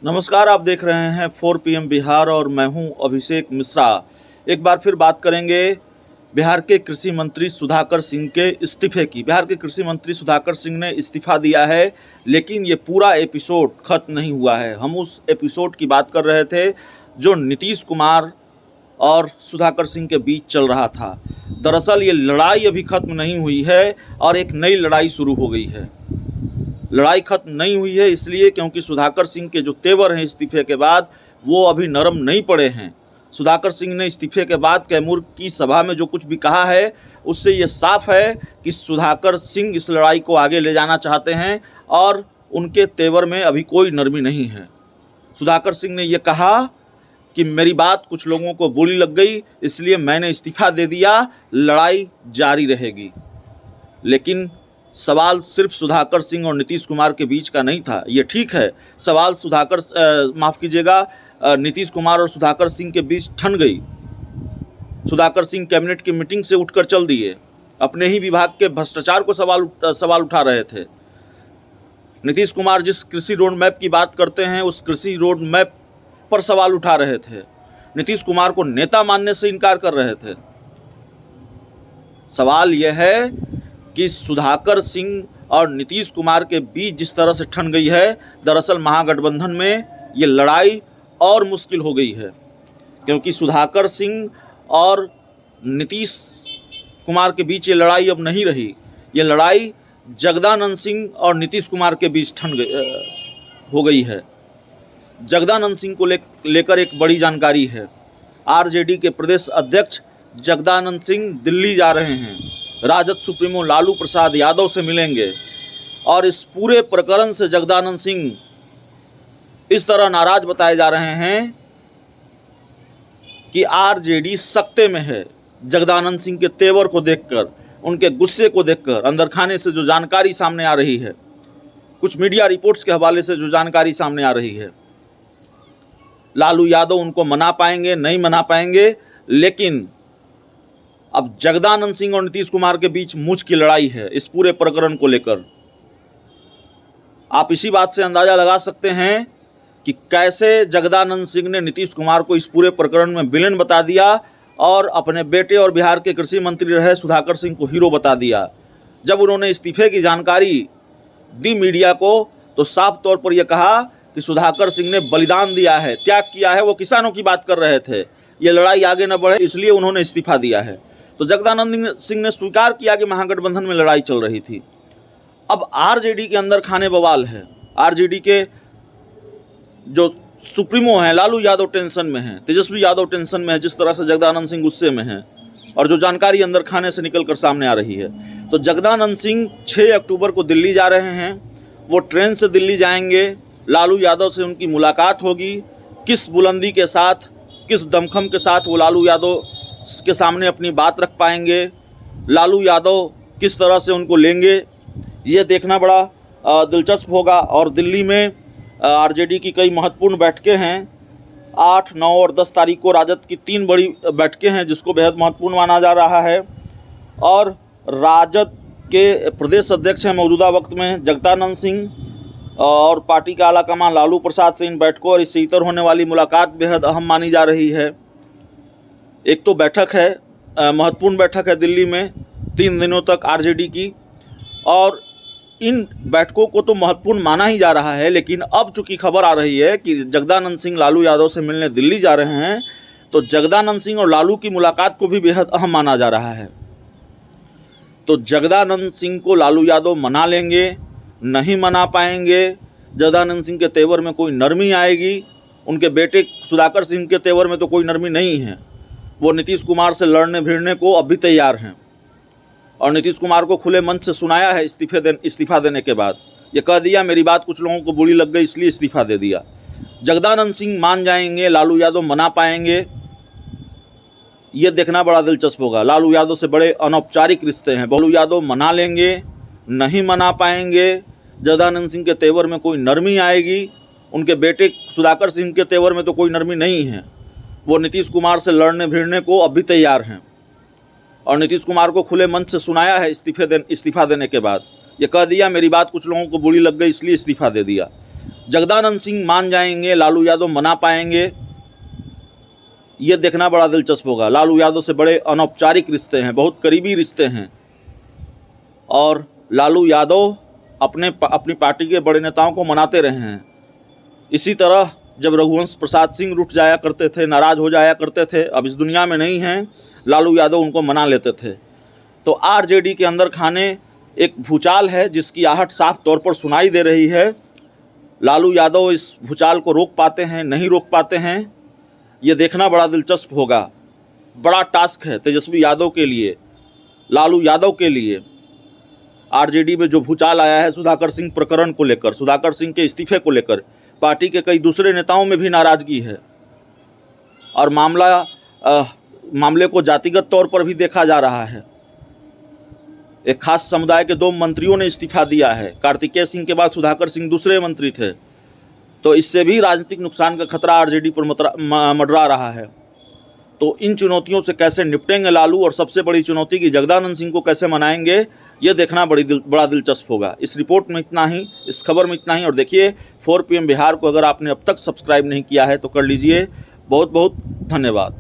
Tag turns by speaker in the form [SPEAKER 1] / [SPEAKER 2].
[SPEAKER 1] नमस्कार, आप देख रहे हैं 4 PM बिहार और मैं हूं अभिषेक मिश्रा। एक बार फिर बात करेंगे बिहार के कृषि मंत्री सुधाकर सिंह के इस्तीफे की। बिहार के कृषि मंत्री सुधाकर सिंह ने इस्तीफा दिया है, लेकिन ये पूरा एपिसोड खत्म नहीं हुआ है। हम उस एपिसोड की बात कर रहे थे जो नीतीश कुमार और सुधाकर सिंह के बीच चल रहा था। दरअसल ये लड़ाई अभी खत्म नहीं हुई है और एक नई लड़ाई शुरू हो गई है। लड़ाई खत्म नहीं हुई है इसलिए क्योंकि सुधाकर सिंह के जो तेवर हैं इस्तीफे के बाद वो अभी नरम नहीं पड़े हैं। सुधाकर सिंह ने इस्तीफे के बाद कैमूर की सभा में जो कुछ भी कहा है उससे ये साफ है कि सुधाकर सिंह इस लड़ाई को आगे ले जाना चाहते हैं और उनके तेवर में अभी कोई नरमी नहीं है। सुधाकर सिंह ने ये कहा कि मेरी बात कुछ लोगों को बुरी लग गई इसलिए मैंने इस्तीफा दे दिया, लड़ाई जारी रहेगी। लेकिन सवाल सिर्फ सुधाकर सिंह और नीतीश कुमार के बीच का नहीं था। ये ठीक है, सवाल नीतीश कुमार और सुधाकर सिंह के बीच ठन गई। सुधाकर सिंह कैबिनेट की मीटिंग से उठकर चल दिए, अपने ही विभाग के भ्रष्टाचार को सवाल उठा रहे थे। नीतीश कुमार जिस कृषि रोड मैप की बात करते हैं उस कृषि रोड मैप पर सवाल उठा रहे थे। नीतीश कुमार को नेता मानने से इनकार कर रहे थे। सवाल यह है कि सुधाकर सिंह और नीतीश कुमार के बीच जिस तरह से ठन गई है, दरअसल महागठबंधन में ये लड़ाई और मुश्किल हो गई है, क्योंकि सुधाकर सिंह और नीतीश कुमार के बीच ये लड़ाई अब नहीं रही। ये लड़ाई जगदानंद सिंह और नीतीश कुमार के बीच हो गई है। जगदानंद सिंह को लेकर एक बड़ी जानकारी है। आरजेडी के प्रदेश अध्यक्ष जगदानंद सिंह दिल्ली जा रहे हैं, राजद सुप्रीमो लालू प्रसाद यादव से मिलेंगे और इस पूरे प्रकरण से जगदानंद सिंह इस तरह नाराज बताए जा रहे हैं कि आरजेडी सकते में है। जगदानंद सिंह के तेवर को देखकर, उनके गुस्से को देखकर, अंदर खाने से जो जानकारी सामने आ रही है, कुछ मीडिया रिपोर्ट्स के हवाले से जो जानकारी सामने आ रही है, लालू यादव उनको मना पाएंगे नहीं मना पाएंगे, लेकिन अब जगदानंद सिंह और नीतीश कुमार के बीच मुझ की लड़ाई है इस पूरे प्रकरण को लेकर। आप इसी बात से अंदाज़ा लगा सकते हैं कि कैसे जगदानंद सिंह ने नीतीश कुमार को इस पूरे प्रकरण में विलेन बता दिया और अपने बेटे और बिहार के कृषि मंत्री रहे सुधाकर सिंह को हीरो बता दिया। जब उन्होंने इस्तीफे की जानकारी दी मीडिया को तो साफ तौर पर यह कहा कि सुधाकर सिंह ने बलिदान दिया है, त्याग किया है। वो किसानों की बात कर रहे थे, ये लड़ाई आगे न बढ़े इसलिए उन्होंने इस्तीफा दिया है। तो जगदानंद सिंह ने स्वीकार किया कि महागठबंधन में लड़ाई चल रही थी। अब आरजेडी के अंदर खाने बवाल है। आरजेडी के जो सुप्रीमो हैं लालू यादव टेंशन में हैं, तेजस्वी यादव टेंशन में है, जिस तरह से जगदानंद सिंह गुस्से में हैं और जो जानकारी अंदर खाने से निकल कर सामने आ रही है। तो जगदानंद सिंह 6 अक्टूबर को दिल्ली जा रहे हैं। वो ट्रेन से दिल्ली जाएंगे, लालू यादव से उनकी मुलाकात होगी। किस बुलंदी के साथ, किस दमखम के साथ वो लालू यादव के सामने अपनी बात रख पाएंगे, लालू यादव किस तरह से उनको लेंगे, ये देखना बड़ा दिलचस्प होगा। और दिल्ली में आरजेडी की कई महत्वपूर्ण बैठकें हैं। 8, 9 और 10 तारीख को राजद की 3 बड़ी बैठकें हैं जिसको बेहद महत्वपूर्ण माना जा रहा है। और राजद के प्रदेश अध्यक्ष हैं मौजूदा वक्त में जगदानंद सिंह और पार्टी का आलाकमान लालू प्रसाद से इन बैठकों और इससे इतर होने वाली मुलाकात बेहद अहम मानी जा रही है। एक तो बैठक है, महत्वपूर्ण बैठक है दिल्ली में 3 दिनों तक आरजेडी की, और इन बैठकों को तो महत्वपूर्ण माना ही जा रहा है। लेकिन अब चूंकि खबर आ रही है कि जगदानंद सिंह लालू यादव से मिलने दिल्ली जा रहे हैं, तो जगदानंद सिंह और लालू की मुलाकात को भी बेहद अहम माना जा रहा है। तो जगदानंद सिंह को लालू यादव मना लेंगे, नहीं मना पाएंगे। जगदानंद सिंह के तेवर में कोई नरमी आएगी, उनके बेटे सुधाकर सिंह के तेवर में तो कोई नरमी नहीं है। वो नीतीश कुमार से लड़ने भिड़ने को अब भी तैयार हैं और नीतीश कुमार को खुले मन से सुनाया है इस्तीफा देने के बाद। ये कह दिया मेरी बात कुछ लोगों को बुरी लग गई इसलिए इस्तीफा दे दिया। जगदानंद सिंह मान जाएंगे, लालू यादव मना पाएंगे, ये देखना बड़ा दिलचस्प होगा। लालू यादव से बड़े अनौपचारिक रिश्ते हैं। लालू यादव मना लेंगे, नहीं मना पाएंगे। जगदानंद सिंह के तेवर में कोई नरमी आएगी, उनके बेटे सुधाकर सिंह के तेवर में तो कोई नरमी नहीं है। वो नीतीश कुमार से लड़ने भिड़ने को अब भी तैयार हैं और नीतीश कुमार को खुले मन से सुनाया है इस्तीफा देने के बाद। ये कह दिया मेरी बात कुछ लोगों को बुरी लग गई इसलिए इस्तीफा दे दिया। जगदानंद सिंह मान जाएंगे, लालू यादव मना पाएंगे, ये देखना बड़ा दिलचस्प होगा। लालू यादव से बड़े अनौपचारिक रिश्ते हैं, बहुत करीबी रिश्ते हैं, और लालू यादव अपनी पार्टी के बड़े नेताओं को मनाते रहे हैं। इसी तरह जब रघुवंश प्रसाद सिंह रुठ जाया करते थे, नाराज़ हो जाया करते थे, अब इस दुनिया में नहीं हैं, लालू यादव उनको मना लेते थे। तो आरजेडी के अंदर खाने एक भूचाल है जिसकी आहट साफ तौर पर सुनाई दे रही है। लालू यादव इस भूचाल को रोक पाते हैं, नहीं रोक पाते हैं, ये देखना बड़ा दिलचस्प होगा। बड़ा टास्क है तेजस्वी यादव के लिए, लालू यादव के लिए। आरजेडी में जो भूचाल आया है सुधाकर सिंह प्रकरण को लेकर, सुधाकर सिंह के इस्तीफे को लेकर, पार्टी के कई दूसरे नेताओं में भी नाराज़गी है, और मामले को जातिगत तौर पर भी देखा जा रहा है। एक खास समुदाय के 2 मंत्रियों ने इस्तीफा दिया है, कार्तिकेय सिंह के बाद सुधाकर सिंह दूसरे मंत्री थे। तो इससे भी राजनीतिक नुकसान का खतरा आरजेडी पर मंडरा रहा है। तो इन चुनौतियों से कैसे निपटेंगे लालू, और सबसे बड़ी चुनौती की जगदानंद सिंह को कैसे मनाएंगे, ये देखना बड़ा दिलचस्प होगा। इस रिपोर्ट में इतना ही, इस खबर में इतना ही। और देखिए 4 PM बिहार को अगर आपने अब तक सब्सक्राइब नहीं किया है तो कर लीजिए। बहुत बहुत धन्यवाद।